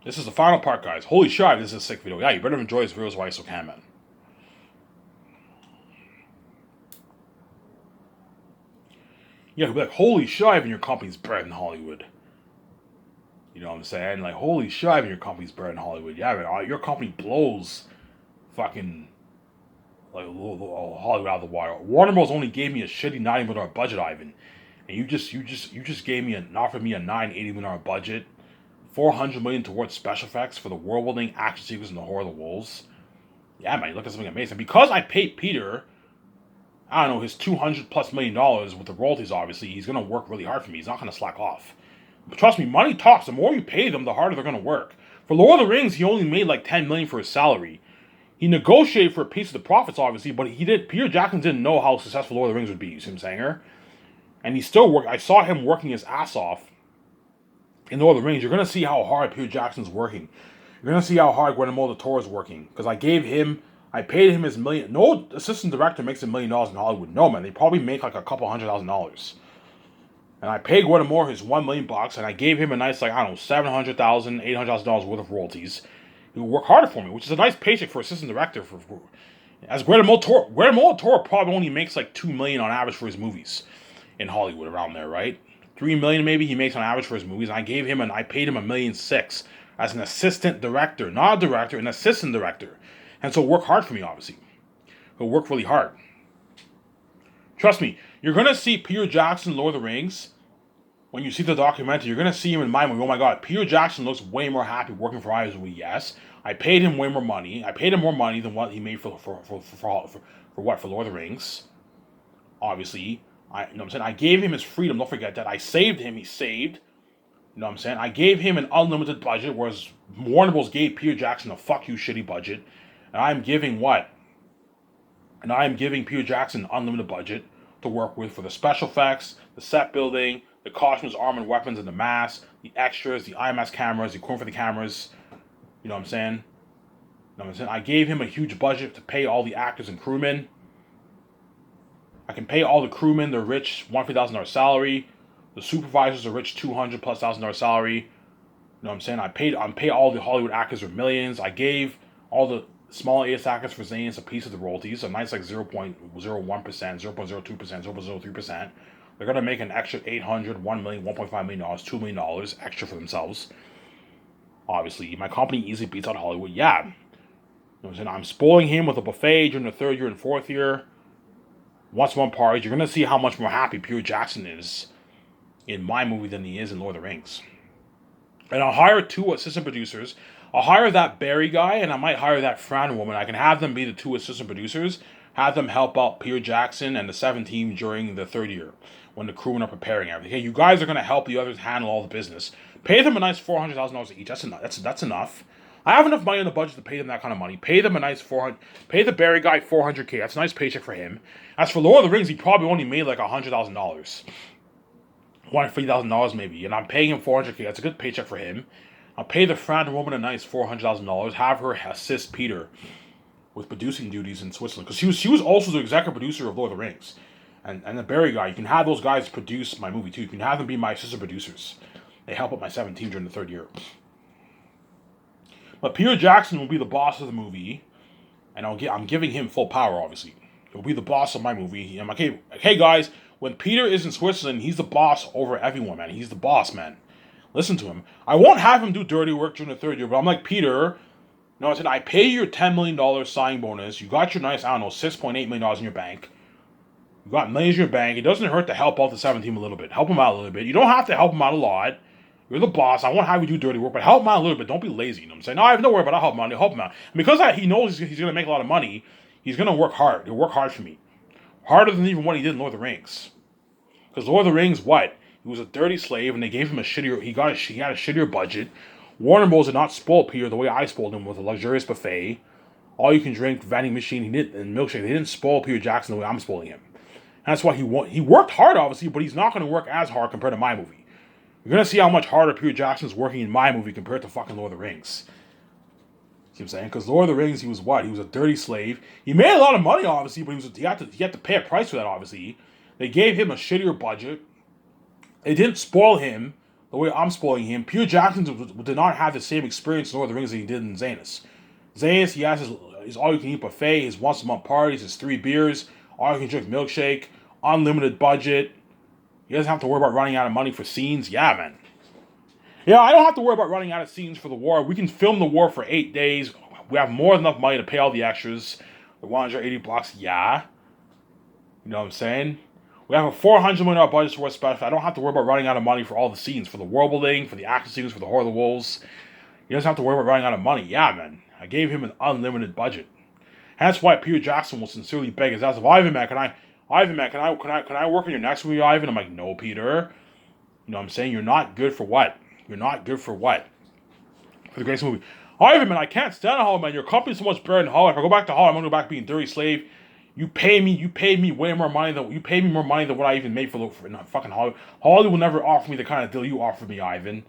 This is the final part, guys. Holy shit, this is a sick video. Yeah, you better enjoy this video as well as you can, man. Yeah, you'll be like, holy shit, even your company's bred in Hollywood. You know what I'm saying? Like, holy shit, even your company's bred in Hollywood. Yeah, man, your company blows fucking like Hollywood out of the water. Warner Bros. Only gave me a shitty $90 million budget, Ivan, and you just gave me offered me a $980 million budget, $400 million towards special effects for the world-building action sequence and the Horror of the Wolves. Yeah, man, you look at something amazing. Because I paid Peter, I don't know, his $200+ million with the royalties. Obviously, he's gonna work really hard for me. He's not gonna slack off. But trust me, money talks. The more you pay them, the harder they're gonna work. For Lord of the Rings, he only made like $10 million for his salary. He negotiated for a piece of the profits, obviously, but Peter Jackson didn't know how successful Lord of the Rings would be. You see what I'm saying here? And he still worked. I saw him working his ass off in Lord of the Rings. You're gonna see how hard Peter Jackson's working. You're gonna see how hard Guillermo del Toro is working. Because I paid him his million. No assistant director makes $1 million in Hollywood. No, man, they probably make like a couple $100,000. And I paid Guillermo his $1 million, and I gave him a nice, like, I don't know, $700,000, $800,000 worth of royalties. He would work harder for me, which is a nice paycheck for assistant director. As Guillermo del Toro probably only makes like $2 million on average for his movies in Hollywood, around there, right? $3 million maybe he makes on average for his movies. And I paid him $1.6 million as an assistant director, not a director, an assistant director. And so work hard for me, obviously. He'll work really hard. Trust me, you're gonna see Peter Jackson, Lord of the Rings. When you see the documentary, you're gonna see him in my movie. Oh my god, Peter Jackson looks way more happy working for Ivan's movie. Yes, I paid him way more money. I paid him more money than what he made for Lord of the Rings. Obviously, you know what I'm saying. I gave him his freedom. Don't forget that. I saved him. He saved. You know what I'm saying. I gave him an unlimited budget, whereas Warner Bros. Gave Peter Jackson a fuck you shitty budget, and I'm giving what? And I am giving Peter Jackson an unlimited budget to work with for the special effects, the set building, the costumes, armor and weapons, and the masks, the extras, the IMAX cameras, the equipment for the cameras. You know what I'm saying? You know what I'm saying? I gave him a huge budget to pay all the actors and crewmen. I can pay all the crewmen their rich $150,000 salary. The supervisors a rich $200+ salary. You know what I'm saying? I paid all the Hollywood actors their millions. I gave all the small AS actors for Zane's a piece of the royalties, a nice like 0.01%, 0.02%, 0.03%. They're gonna make an extra $800, $1 million, $1.5 million, $2 million extra for themselves. Obviously, my company easily beats out Hollywood. Yeah, you know what I'm saying? I'm spoiling him with a buffet during the third year and fourth year. Once one parties, you're gonna see how much more happy Peter Jackson is in my movie than he is in Lord of the Rings. And I'll hire 2 assistant producers. I'll hire that Barry guy, and I might hire that Fran woman. I can have them be the 2 assistant producers, have them help out Peter Jackson and the 7 team during the third year when the crewmen are preparing everything. Hey, you guys are going to help the others handle all the business. Pay them a nice $400,000 each. That's enough. That's enough. I have enough money in the budget to pay them that kind of money. Pay them a nice 400. Pay the Barry guy $400K. That's a nice paycheck for him. As for Lord of the Rings, he probably only made like $100,000. $150,000 maybe, and I'm paying him $400K. That's a good paycheck for him. I'll pay the Fran woman a nice $400,000. Have her assist Peter with producing duties in Switzerland, because she was also the executive producer of Lord of the Rings, and the Barry guy. You can have those guys produce my movie too. You can have them be my assistant producers. They help out my 7 team during the third year. But Peter Jackson will be the boss of the movie, and I'm giving him full power. Obviously, he'll be the boss of my movie. I'm like, hey guys. When Peter is in Switzerland, he's the boss over everyone, man. He's the boss, man. Listen to him. I won't have him do dirty work during the third year, but I'm like, Peter, no, I said, I pay you your $10 million signing bonus. You got your nice, I don't know, $6.8 million in your bank. You got millions in your bank. It doesn't hurt to help out the 7 team a little bit. Help them out a little bit. You don't have to help them out a lot. You're the boss. I won't have you do dirty work, but help them out a little bit. Don't be lazy. You know what I'm saying? No, I have no worry, but I'll help them out. Help them out. And because he knows he's going to make a lot of money, he's going to work hard. He'll work hard for me. Harder than even what he did in Lord of the Rings. Because Lord of the Rings, what? He was a dirty slave, and they gave him a shittier. He had a shittier budget. Warner Bros. Did not spoil Peter the way I spoiled him with a luxurious buffet, all you can drink vending machine. He did and milkshake. They didn't spoil Peter Jackson the way I'm spoiling him. And that's why he worked hard, obviously, but he's not going to work as hard compared to my movie. You're going to see how much harder Peter Jackson's working in my movie compared to fucking Lord of the Rings. See what I'm saying? Because Lord of the Rings, he was what? He was a dirty slave. He made a lot of money, obviously, but he had to pay a price for that, obviously. They gave him a shittier budget. They didn't spoil him the way I'm spoiling him, Peter Jackson did not have the same experience in Lord of the Rings that he did in Zanus. Zanus, he has his all-you-can-eat buffet, his once-a-month parties, his 3 beers, all-you-can-drink milkshake, unlimited budget. He doesn't have to worry about running out of money for scenes. Yeah, man. Yeah, I don't have to worry about running out of scenes for the war. We can film the war for 8 days. We have more than enough money to pay all the extras. The 180 blocks, yeah. You know what I'm saying? We have a $400 million budget for a special. I don't have to worry about running out of money for all the scenes, for the world building, for the action scenes, for the Horde of the Wolves. He doesn't have to worry about running out of money. Yeah, man. I gave him an unlimited budget. And that's why Peter Jackson will sincerely beg his ass of Ivan, man, can I work on your next movie, Ivan? I'm like, no, Peter. You know what I'm saying? You're not good for what? You're not good for what? For the greatest movie. Ivan, man, I can't stand Hollywood, man. Your company's so much better than Hollywood. If I go back to Hollywood, I'm gonna go back being dirty slave. You paid me way more money than what I even made for fucking Hollywood. Hollywood will never offer me the kind of deal you offered me, Ivan.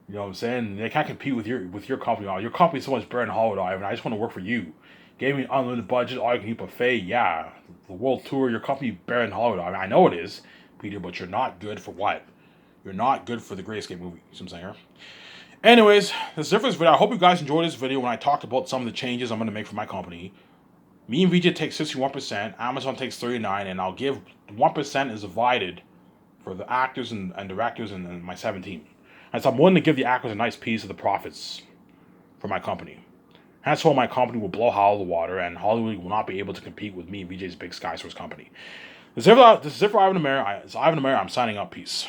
You know what I'm saying? They can't compete with your company. Your company's so much better than Hollywood, Ivan. I just want to work for you. Gave me an unlimited budget, all you can eat buffet. Yeah, the world tour. Your company better than Hollywood, Ivan. I know it is, Peter, but you're not good for what? You're not good for the Great Escape movie. You see what I'm saying here? Anyways, this is it for this video. I hope you guys enjoyed this video when I talked about some of the changes I'm going to make for my company. Me and VJ take 61%, Amazon takes 39%, and I'll give 1% is divided for the actors and directors and my 17. And so I'm willing to give the actors a nice piece of the profits for my company. That's why my company will blow out of the water, and Hollywood will not be able to compete with me and VJ's big Sky Source company. This is it for Ivan the Mayor. It's Ivan the Mayor. I'm signing up. Peace.